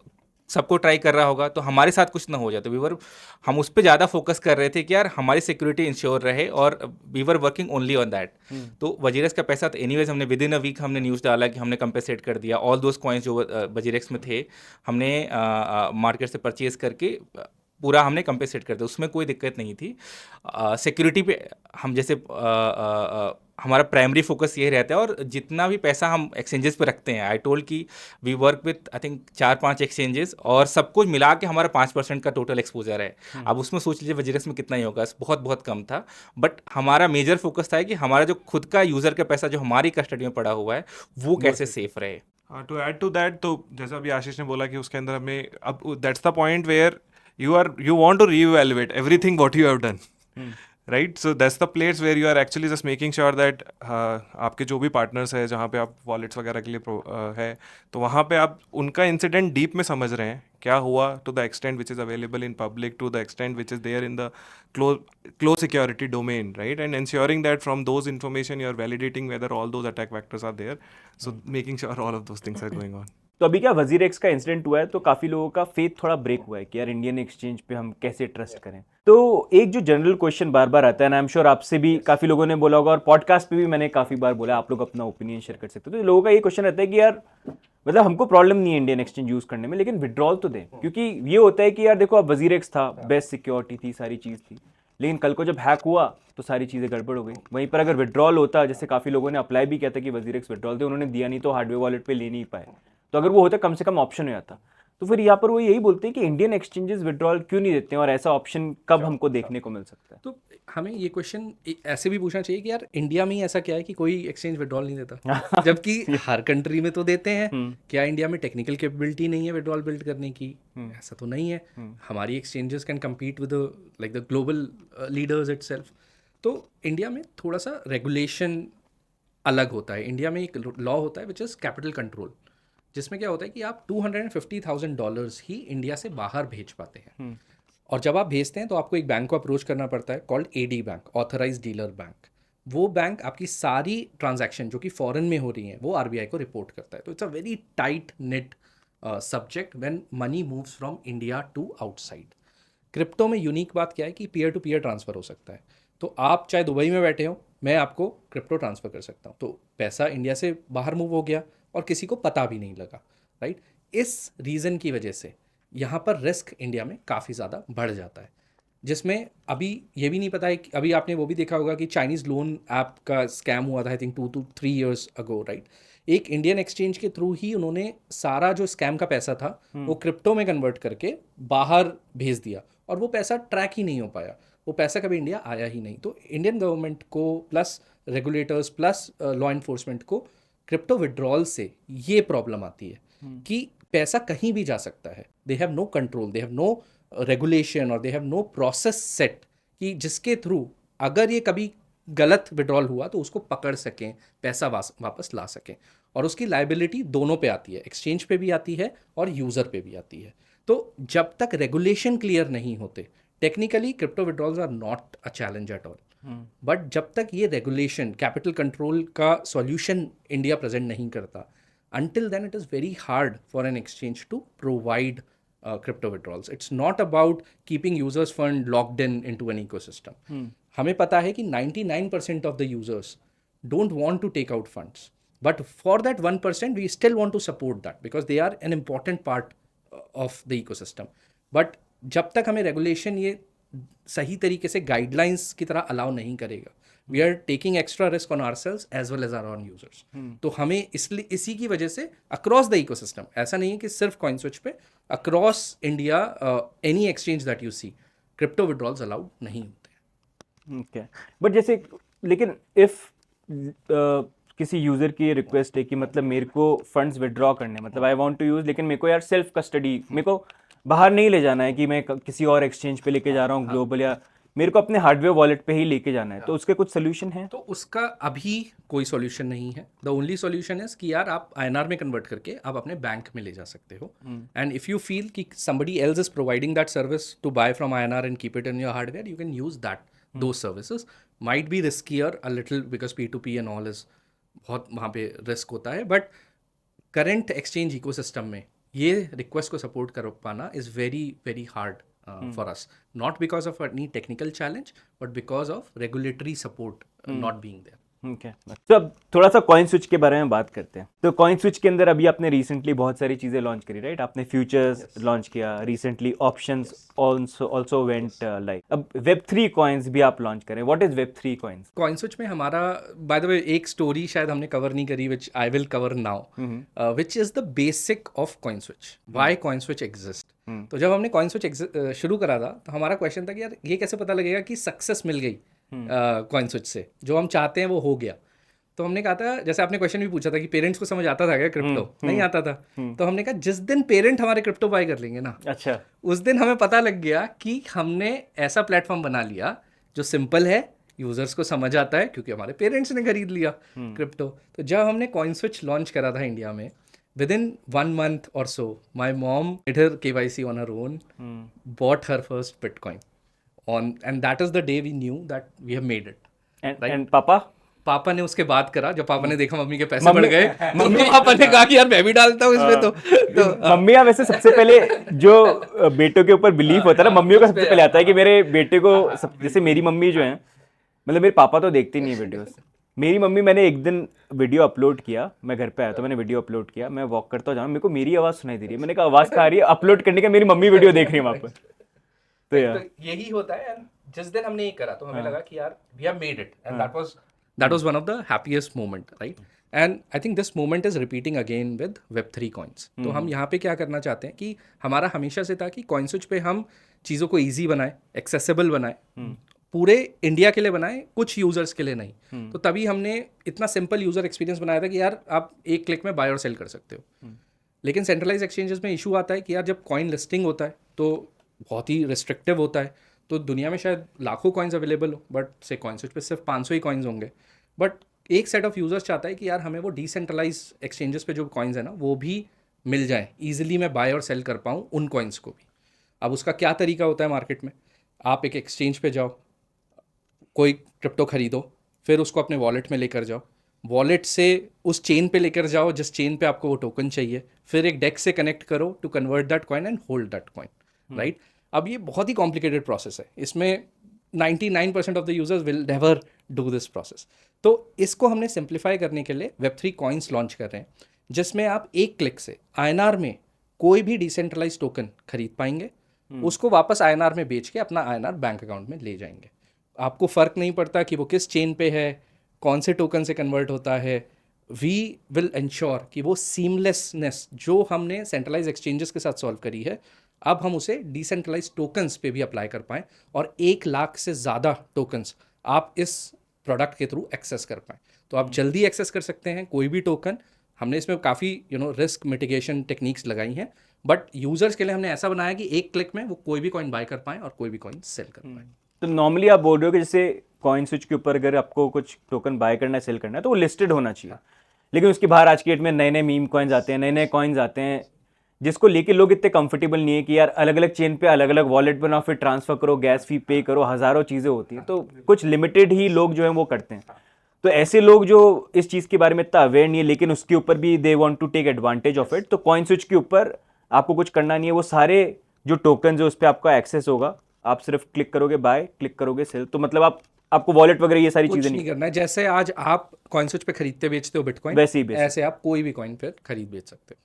[SPEAKER 3] सबको ट्राई कर रहा होगा तो हमारे साथ कुछ ना हो जाए, तो हम उस पर ज़्यादा फोकस कर रहे थे कि यार हमारी सिक्योरिटी इंश्योर रहे, और we were working only on that. तो वजीरेक्स का पैसा तो एनीवेज हमने विद इन अ वीक हमने न्यूज़ डाला कि हमने कंपेंसेट कर दिया ऑल दोज कॉइन्स जो वजीरेक्स में थे, हमने मार्केट से परचेज करके पूरा हमने कंपेंसेट कर दिया, उसमें कोई दिक्कत नहीं थी। सिक्योरिटी पे हम जैसे हमारा प्राइमरी फोकस ये रहता है, और जितना भी पैसा हम एक्सचेंजेस पे रखते हैं, आई टोल्ड कि we work with I think 4-5 exchanges, और सब कुछ मिला के हमारा 5% का टोटल एक्सपोजर है। अब उसमें सोच लीजिए वजीरेक्स में कितना ही होगा, बहुत बहुत कम था, बट हमारा मेजर फोकस था कि हमारा जो खुद का यूज़र का पैसा जो हमारी कस्टडी में पड़ा हुआ है वो कैसे सेफ रहे।
[SPEAKER 4] हाँ, टू ऐड टू दैट, तो जैसा अभी आशीष ने बोला कि उसके अंदर हमें अब that's the point where you want to reevaluate everything what you have done, right? So that's the place where you are actually just making sure that आपके जो भी पार्टनर्स है जहाँ पे आप वॉलेट्स वगैरह के लिए है, तो वहाँ पे आप उनका इंसिडेंट डीप में समझ रहे हैं क्या हुआ, to the extent which is available in public, to the extent which is there in the close security domain, right? And ensuring that from those information you are validating whether all those attack vectors are there, so making sure all of those things are going on.
[SPEAKER 1] तो अभी क्या WazirX का incident हुआ है तो काफी लोगों का फेथ थोड़ा ब्रेक हुआ है कि यार इंडियन एक्सचेंज पे हम कैसे ट्रस्ट करें। तो एक जो जनरल क्वेश्चन बार बार आता है ना, आई एम श्योर आपसे भी काफी लोगों ने बोला होगा, और पॉडकास्ट पे भी मैंने काफी बार बोला, आप लोग अपना ओपिनियन शेयर कर सकते हो। तो लोगों का ये क्वेश्चन रहता है कि यार मतलब हमको प्रॉब्लम नहीं है इंडियन एक्सचेंज यूज करने में, लेकिन विड्रॉल तो दें, क्योंकि ये होता है कि यार देखो अब वजीरेक्स था, बेस्ट सिक्योरिटी थी, सारी चीज थी, लेकिन कल को जब हैक हुआ तो सारी चीज़ें गड़बड़ हो गई। वहीं पर अगर विड्रॉल होता, जैसे काफ़ी लोगों ने अप्लाई भी किया था कि वजीरेक्स विड्रॉल थे, उन्होंने दिया नहीं तो हार्डवेयर वॉलेट पे ले नहीं पाए, तो अगर वो होता कम से कम ऑप्शन हो जाता। तो फिर यहाँ पर वो यही बोलते हैं कि इंडियन एक्सचेंजेस विड्रॉल क्यों नहीं देते हैं, और ऐसा ऑप्शन कब हमको देखने को मिल सकता है।
[SPEAKER 2] तो हमें ये क्वेश्चन ऐसे भी पूछना चाहिए कि यार इंडिया में ही ऐसा क्या है कि कोई एक्सचेंज विड्रॉल नहीं देता, जबकि हर कंट्री में तो देते हैं। क्या इंडिया में टेक्निकल कैपेबिलिटी नहीं है विड्रॉल बिल्ड करने की? ऐसा तो नहीं है। हमारी exchanges can compete with like the global leaders itself. तो इंडिया में थोड़ा सा रेगुलेशन अलग होता है। इंडिया में एक लॉ होता है विच इज़ कैपिटल कंट्रोल, जिसमें क्या होता है कि आप $250,000 ही इंडिया से बाहर भेज पाते हैं। और जब आप भेजते हैं तो आपको एक बैंक को अप्रोच करना पड़ता है called AD bank, authorise dealer bank. वो बैंक आपकी सारी ट्रांजैक्शन जो कि फॉरेन में हो रही हैं वो RBI को रिपोर्ट करता है। तो it's a very tight net subject when money moves from India to outside. Crypto में यूनिक बात क्या है कि पीयर टू पीयर ट्रांसफ़र हो सकता है। तो आप चाहे दुबई में बैठे हो, मैं आपको क्रिप्टो ट्रांसफ़र कर सकता हूँ, तो पैसा इंडिया से बाहर मूव हो गया और किसी को पता भी नहीं लगा, राइट। इस रीज़न की वजह से यहाँ पर रिस्क इंडिया में काफ़ी ज़्यादा बढ़ जाता है, जिसमें अभी ये भी नहीं पता है कि अभी आपने वो भी देखा होगा कि चाइनीज़ लोन ऐप का स्कैम हुआ था I think 2 to 3 years ago, right. एक इंडियन एक्सचेंज के थ्रू ही उन्होंने सारा जो स्कैम का पैसा था वो क्रिप्टो में कन्वर्ट करके बाहर भेज दिया, और वो पैसा ट्रैक ही नहीं हो पाया, वो पैसा कभी इंडिया आया ही नहीं। तो इंडियन गवर्नमेंट को plus regulators plus law enforcement को क्रिप्टो विड्रॉल से ये प्रॉब्लम आती है कि पैसा कहीं भी जा सकता है। They have no control, they have no regulation और they have no process set कि जिसके थ्रू अगर ये कभी गलत विड्रॉल हुआ तो उसको पकड़ सकें, पैसा वापस ला सकें। और उसकी लाइबिलिटी दोनों पे आती है, एक्सचेंज पे भी आती है और यूज़र पे भी आती है। तो जब तक रेगुलेशन क्लियर नहीं होते, technically crypto withdrawals are not a challenge at all, but जब तक ये रेगुलेशन कैपिटल कंट्रोल का सॉल्यूशन इंडिया प्रेजेंट नहीं करता, until then it is very hard for an exchange to provide crypto withdrawals. It's not about keeping users fund locked into an ecosystem. हमें पता है कि 99% of the users don't want to take out funds, but for that 1% we still want to support that because they are an important part of the ecosystem. But जब तक हमें regulation ये सही तरीके से गाइडलाइंस की तरह अलाउ नहीं करेगा, we are taking extra risk on ourselves as well as our own users. तो हमें इसलिए इसी की वजह से अक्रॉस द इकोसिस्टम, ऐसा नहीं है कि सिर्फ CoinSwitch पे, across India any exchange that you see, crypto withdrawals allowed नहीं होते।
[SPEAKER 1] ओके, बट जैसे लेकिन इफ किसी यूज़र की रिक्वेस्ट है कि मतलब मेरे को फंड्स विड्रॉ करने, मतलब आई वांट टू यूज़, लेकिन मेरे को यार सेल्फ कस्टडी, मेरे को बाहर नहीं ले जाना है कि मैं किसी और एक्सचेंज पे लेके जा रहा हूँ ग्लोबल, या मेरे को अपने हार्डवेयर वॉलेट पे ही लेके जाना है, तो उसके कुछ सोल्यूशन है?
[SPEAKER 2] तो उसका अभी कोई सॉल्यूशन नहीं है. द ओनली सॉल्यूशन इज कि यार आप INR में कन्वर्ट करके आप अपने बैंक में ले जा सकते हो. एंड इफ यू फील कि somebody else is providing that service to buy from INR and keep it in your hardware, you can use those services. Might be riskier a little because P2P and all is बहुत वहाँ पे risk होता है, but current exchange ecosystem में ये request को support कर पाना is very very hard for us, not because of any technical challenge but because of regulatory support not being there.
[SPEAKER 1] Okay, तो अब थोड़ा सा कॉइन स्विच के बारे में बात करते हैं. तो कॉइन स्विच के अंदर अभी आपने रिसेंटली बहुत सारी चीज़ें लॉन्च करी, राइट? आपने फ्यूचर्स लॉन्च किया recently, options also went live. अब Web3 कॉइन्स भी आप लॉन्च करें. What is Web3 coins?
[SPEAKER 2] Coin switch में हमारा, बाय द वे, एक स्टोरी शायद हमने कवर नहीं करी which I will cover now, which is the basic of CoinSwitch. Why CoinSwitch exist. तो जब हमने कॉइन स्विच शुरू करा था तो हमारा क्वेश्चन था कि यार ये कैसे पता लगेगा कि सक्सेस मिल गई कॉइन स्विच से, जो हम चाहते हैं वो हो गया. तो हमने कहा था, जैसे आपने क्वेश्चन भी पूछा था कि पेरेंट्स को समझ आता था क्या क्रिप्टो? नहीं आता था. तो हमने कहा जिस दिन पेरेंट हमारे क्रिप्टो बाय कर लेंगे ना,
[SPEAKER 1] अच्छा,
[SPEAKER 2] उस दिन हमें पता लग गया कि हमने ऐसा प्लेटफॉर्म बना लिया जो सिंपल है, यूजर्स को समझ आता है, क्योंकि हमारे पेरेंट्स ने खरीद लिया क्रिप्टो. तो जब हमने कॉइन स्विच लॉन्च करा था इंडिया में, within 1 month or so, my mom did her KYC on her own, bought her first Bitcoin and that is the day we knew that we have made it.
[SPEAKER 1] and पापा
[SPEAKER 2] ने उसके बाद करा, जब पापा ने देखा मम्मी के पैसे बढ़ गए, मम्मी पापा ने कहा कि यार मैं भी डालता हूँ इसमें. तो
[SPEAKER 1] मम्मी वैसे सबसे पहले जो बेटों के ऊपर बिलीफ होता है ना, मम्मियों का सबसे पहले आता है कि मेरे बेटे को जैसे मेरी मम्मी जो है, मतलब मेरे पापा तो देखते नहीं है वीडियोस. मेरी मम्मी, मैंने एक दिन वीडियो अपलोड किया, मैं घर पे आया तो मैंने वीडियो अपलोड किया, मैं वॉक करता जाऊँ, मेरे को मेरी आवाज़ सुनाई दे रही है. मैंने कहा आवाज़ कहाँ आ रही है? अपलोड करने का मेरी मम्मी वीडियो देख रही है वहाँ पर. तो यार
[SPEAKER 2] यही होता है. जिस दिन हमने ये करा तो हमें लगा कि यार we have made it, and that was one of the happiest moment, right? And I think this moment is repeating again with Web3 coins. तो हम यहाँ पे क्या करना चाहते हैं कि हमारा हमेशा से था कि कॉइन स्विच पे हम चीज़ों को ईजी बनाए, एक्सेसिबल बनाए, पूरे इंडिया के लिए बनाए, कुछ यूजर्स के लिए नहीं. तो तभी हमने इतना सिंपल यूजर एक्सपीरियंस बनाया था कि यार आप एक क्लिक में बाय और सेल कर सकते हो. लेकिन सेंट्रलाइज एक्सचेंजेस में इशू आता है कि यार जब कॉइन लिस्टिंग होता है तो बहुत ही रिस्ट्रिक्टिव होता है. तो दुनिया में शायद लाखों कॉइन्स अवेलेबल हो, बट से कॉइन स्विच पे सिर्फ 500 ही कॉइन्स होंगे. बट एक सेट ऑफ यूजर्स चाहता है कि यार हमें वो डिसेंट्रलाइज एक्सचेंजेस पे जो कॉइन्स है ना वो भी मिल जाए, ईजिली मैं बाय और सेल कर पाऊँ उन कॉइन्स को भी. अब उसका क्या तरीका होता है मार्केट में? आप एक एक्सचेंज पे जाओ, कोई क्रिप्टो खरीदो, फिर उसको अपने वॉलेट में लेकर जाओ, वॉलेट से उस चेन पे लेकर जाओ जिस चेन पे आपको वो टोकन चाहिए, फिर एक डेक से कनेक्ट करो to convert that coin and hold that coin, right? अब ये बहुत ही कॉम्प्लिकेटेड प्रोसेस है. इसमें 99% of the users will never do this process. तो इसको हमने सिंप्लीफाई करने के लिए Web3 कॉइन्स लॉन्च कर रहे हैं, जिसमें आप एक क्लिक से INR में कोई भी डिसेंट्रलाइज टोकन खरीद पाएंगे, उसको वापस INR में बेच के अपना INR बैंक अकाउंट में ले जाएंगे. आपको फ़र्क नहीं पड़ता कि वो किस चेन पे है, कौन से टोकन से कन्वर्ट होता है. वी विल इंश्योर कि वो सीमलेसनेस जो हमने सेंट्रलाइज एक्सचेंजेस के साथ सॉल्व करी है, अब हम उसे डिसेंट्रलाइज टोकन्स पे भी अप्लाई कर पाएँ और 1 लाख से ज़्यादा टोकन्स आप इस प्रोडक्ट के थ्रू एक्सेस कर पाएँ. तो आप जल्दी एक्सेस कर सकते हैं कोई भी टोकन. हमने इसमें काफ़ी रिस्क मिटिगेशन टेक्निक्स लगाई हैं, बट यूजर्स के लिए हमने ऐसा बनाया कि एक क्लिक में वो कोई भी कॉइन बाय कर पाएँ और कोई भी कॉइन सेल कर पाएँ.
[SPEAKER 1] तो नॉर्मली आप बोल रहे हो कि जैसे कॉइन स्विच के ऊपर अगर आपको कुछ टोकन बाय करना है, सेल करना है, तो वो लिस्टेड होना चाहिए. लेकिन उसके बाहर आज की डेट में नए नए मीम कॉइन्स आते हैं, नए नए कॉइन्स आते हैं, जिसको लेके लोग इतने कंफर्टेबल नहीं है कि यार अलग अलग चेन पे अलग अलग वॉलेट बनाओ, फिर ट्रांसफर करो, गैस फी पे करो, हज़ारों चीज़ें होती हैं. तो कुछ लिमिटेड ही लोग जो हैं वो करते हैं. तो ऐसे लोग जो इस चीज़ के बारे में इतना अवेयर नहीं है, लेकिन उसके ऊपर भी they want to take advantage of it. तो कॉइन स्विच के ऊपर आपको कुछ करना नहीं है, वो सारे जो टोकन है उस पर आपका एक्सेस होगा, आप सिर्फ क्लिक करोगे बाय, क्लिक करोगे सेल. तो मतलब आपको वॉलेट वगैरह ये सारी चीज़ें
[SPEAKER 2] नहीं करना है. जैसे आज आप कॉइन स्विच पे खरीदते बेचते हो बिटकॉइन,
[SPEAKER 1] वैसे ही
[SPEAKER 2] ऐसे आप कोई भी कॉइन फिर खरीद बेच सकते हो.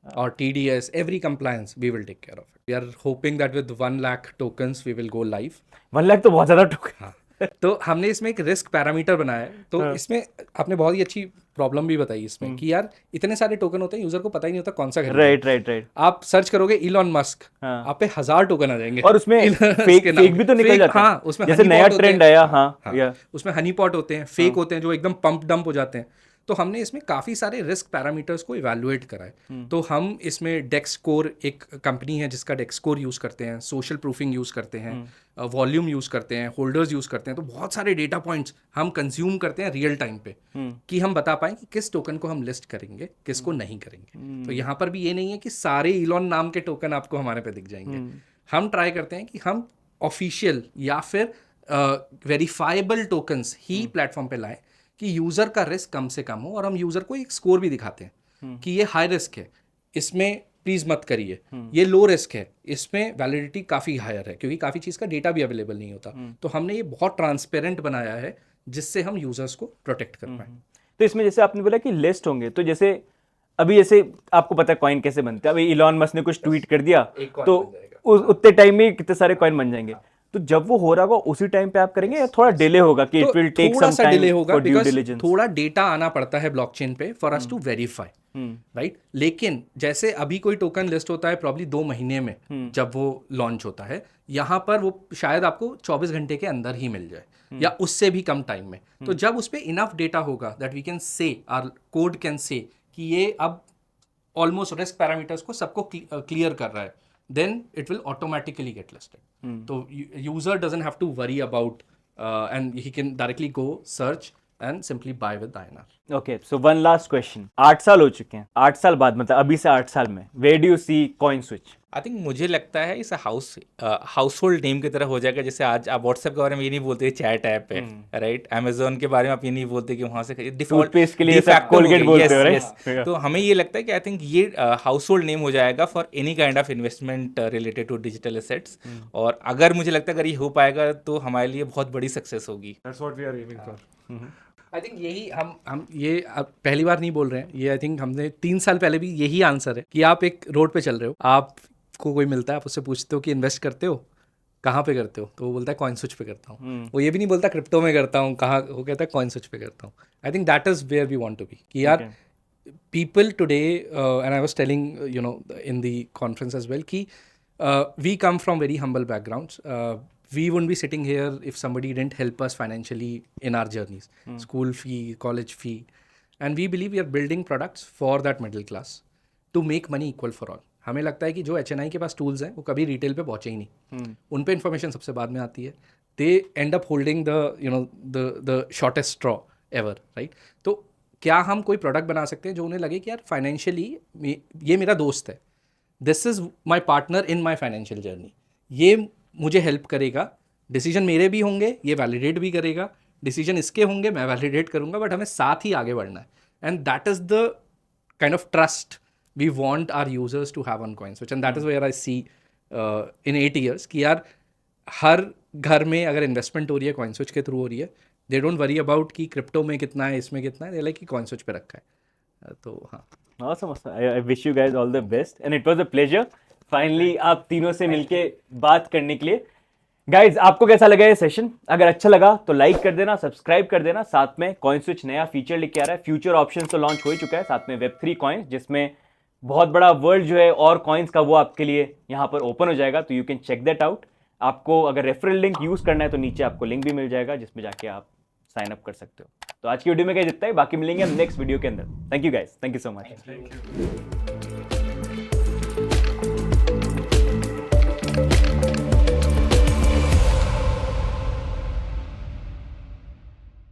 [SPEAKER 2] Or TDS, every compliance, we will take care of it. We are hoping that with 1 lakh tokens, we will go live.
[SPEAKER 1] 1 lakh तो बहुत ज़्यादा टोकन.
[SPEAKER 2] हाँ. तो हमने इसमें एक रिस्क पैरामीटर बनाया है. तो इसमें आपने बहुत ही अच्छी प्रॉब्लम भी बताई इसमें कि यार इतने सारे टोकन होते हैं, यूजर को पता ही नहीं होता कौन सा खरीदना है.
[SPEAKER 1] राइट.
[SPEAKER 2] आप सर्च करोगे इलॉन मस्क, आप पे 1000 टोकन आ जाएंगे,
[SPEAKER 1] और उसमें फेक भी तो निकल जाते हैं.
[SPEAKER 2] हाँ, उसमें
[SPEAKER 1] जैसे नया ट्रेंड आया. हाँ,
[SPEAKER 2] उसमें हनी पॉट होते हैं, फेक होते हैं जो एकदम पंप डंप हो जाते हैं. तो हमने इसमें काफ़ी सारे रिस्क पैरामीटर्स को इवैल्यूएट करा है। तो हम इसमें डेक्स स्कोर, एक कंपनी है जिसका डेक्स स्कोर यूज़ करते हैं, सोशल प्रूफिंग यूज़ करते हैं, वॉल्यूम यूज़ करते हैं, होल्डर्स यूज़ करते हैं। तो बहुत सारे डेटा पॉइंट्स हम कंज्यूम करते हैं रियल टाइम पे कि हम बता पाएँ कि किस टोकन को हम लिस्ट करेंगे, किसको नहीं करेंगे। तो यहाँ पर भी ये नहीं है कि सारे इलॉन नाम के टोकन आपको हमारे पे दिख जाएंगे। हम ट्राई करते हैं कि हम ऑफिशियल या फिर वेरीफाइबल टोकन्स ही प्लेटफॉर्म पे लाएं कि यूज़र का रिस्क कम से कम हो, और हम यूज़र को एक स्कोर भी दिखाते हैं कि ये हाई रिस्क है, इसमें प्लीज़ मत करिए, ये लो रिस्क है, इसमें वैलिडिटी काफ़ी हायर है, क्योंकि काफ़ी चीज़ का डेटा भी अवेलेबल नहीं होता। तो हमने ये बहुत ट्रांसपेरेंट बनाया है जिससे हम यूज़र्स को प्रोटेक्ट कर पाएँ।
[SPEAKER 1] तो इसमें जैसे आपने बोला कि लिस्ट होंगे, तो जैसे अभी जैसे आपको पता है कॉइन कैसे बनते हैं, अभी इलॉन मस्क ने कुछ ट्वीट कर दिया तो उतने टाइम में कितने सारे कॉइन बन जाएंगे। तो जब वो हो रहा होगा उसी टाइम पे आप करेंगे या थोड़ा डिले होगा कि it will take some time
[SPEAKER 2] delay होगा
[SPEAKER 1] फॉर ड्यू
[SPEAKER 2] बिकॉज़
[SPEAKER 1] डिलिजेंस?
[SPEAKER 2] थोड़ा डेटा आना पड़ता है ब्लॉकचेन पे for us to verify, right. लेकिन जैसे अभी कोई टोकन लिस्ट होता है प्रॉब्ली 2 महीने में जब वो लॉन्च होता है, यहाँ पर वो शायद आपको 24 घंटे के अंदर ही मिल जाए या उससे भी कम टाइम में। तो जब उस पर इनफ डेटा होगा that we can say, our code can say कि ये अब ऑलमोस्ट रिस्क पैरामीटर्स को सबको क्लियर कर रहा है, then it will automatically get listed. So user doesn't have to worry about and he can directly go search and simply buy with INR.
[SPEAKER 1] Okay, so one last question. 8 साल हो चुके हैं, 8 साल बाद मतलब अभी से 8 साल में where do you see CoinSwitch?
[SPEAKER 3] I think मुझे लगता है इस हाउस होल्ड नेम की तरह हो जाएगा। जैसे आज आप व्हाट्सएप के बारे में ये नहीं बोलते चैट ऐप है, राइट। अमेजोन के बारे में आप ये नहीं बोलते कि वहाँ से डिफॉल्ट
[SPEAKER 1] Toothpaste के लिए सब Colgate बोलते हो, right?
[SPEAKER 3] तो हमें ये लगता है कि आई थिंक ये हाउस होल्ड नेम हो जाएगा for any kind of investment related to digital assets. और अगर मुझे लगता है अगर ये हो पाएगा तो हमारे लिए बहुत बड़ी सक्सेस होगी।
[SPEAKER 4] That's what we are aiming for.
[SPEAKER 2] I think यही हम ये अब पहली बार नहीं बोल रहे हैं, ये आई थिंक हमने 3 साल पहले भी यही आंसर है कि आप एक रोड पे चल रहे हो, आपको कोई मिलता है, आप उससे पूछते हो कि इन्वेस्ट करते हो, कहाँ पे करते हो, तो वो बोलता है कॉइन स्विच पे करता हूँ। वो ये भी नहीं बोलता क्रिप्टो में करता हूँ, कहाँ, वो कहता है कॉइन स्विच पे करता हूँ। I think that is where we want to be कि यार people today and I was telling in the conference as well ki we come from very humble backgrounds. We wouldn't be sitting here if somebody didn't help us financially in our journeys, school fee, college fee, and we believe we are building products for that middle class to make money equal for all. हमें लगता है कि जो HNI के पास tools हैं वो कभी retail पे पहुँचे ही नहीं, उन पे इन्फॉर्मेशन सबसे बाद में आती है, they end up holding the shortest straw ever, right. तो क्या हम कोई प्रोडक्ट बना सकते हैं जो उन्हें लगे कि यार फाइनेंशियली ये मेरा दोस्त है, this is my partner in my financial journey, ये मुझे हेल्प करेगा, डिसीजन मेरे भी होंगे, ये वैलिडेट भी करेगा, डिसीजन इसके होंगे, मैं वैलिडेट करूँगा, बट हमें साथ ही आगे बढ़ना है। And that is the kind of trust we want our users to have on CoinSwitch, and that is where I see in 8 years कि यार हर घर में अगर इन्वेस्टमेंट हो रही है कॉइन स्विच के थ्रू हो रही है, दे डोंट वरी अबाउट कि क्रिप्टो में कितना है, इसमें कितना है, दे लाइक कि कॉइन स्विच पे रखा है। तो हाँ,
[SPEAKER 1] Awesome. I wish you guys all the best and it was a pleasure finally आप तीनों से मिलके बात करने के लिए। गाइज आपको कैसा लगा ये सेशन? अगर अच्छा लगा तो लाइक कर देना, सब्सक्राइब कर देना। साथ में कॉइन स्विच नया फीचर लेके आ रहा है, फ्यूचर ऑप्शन तो लॉन्च हो ही चुका है, साथ में Web3 कॉइन्स जिसमें बहुत बड़ा वर्ल्ड जो है और कॉइन्स का वो आपके लिए यहाँ पर ओपन हो जाएगा, तो you can check that out. आपको अगर रेफरल लिंक यूज करना है तो नीचे आपको लिंक भी मिल जाएगा जिसमें जाके आप साइन अप कर सकते हो। तो आज की वीडियो में क्या जितना है, बाकी मिलेंगे हम नेक्स्ट वीडियो के अंदर। Thank you guys, thank you so much.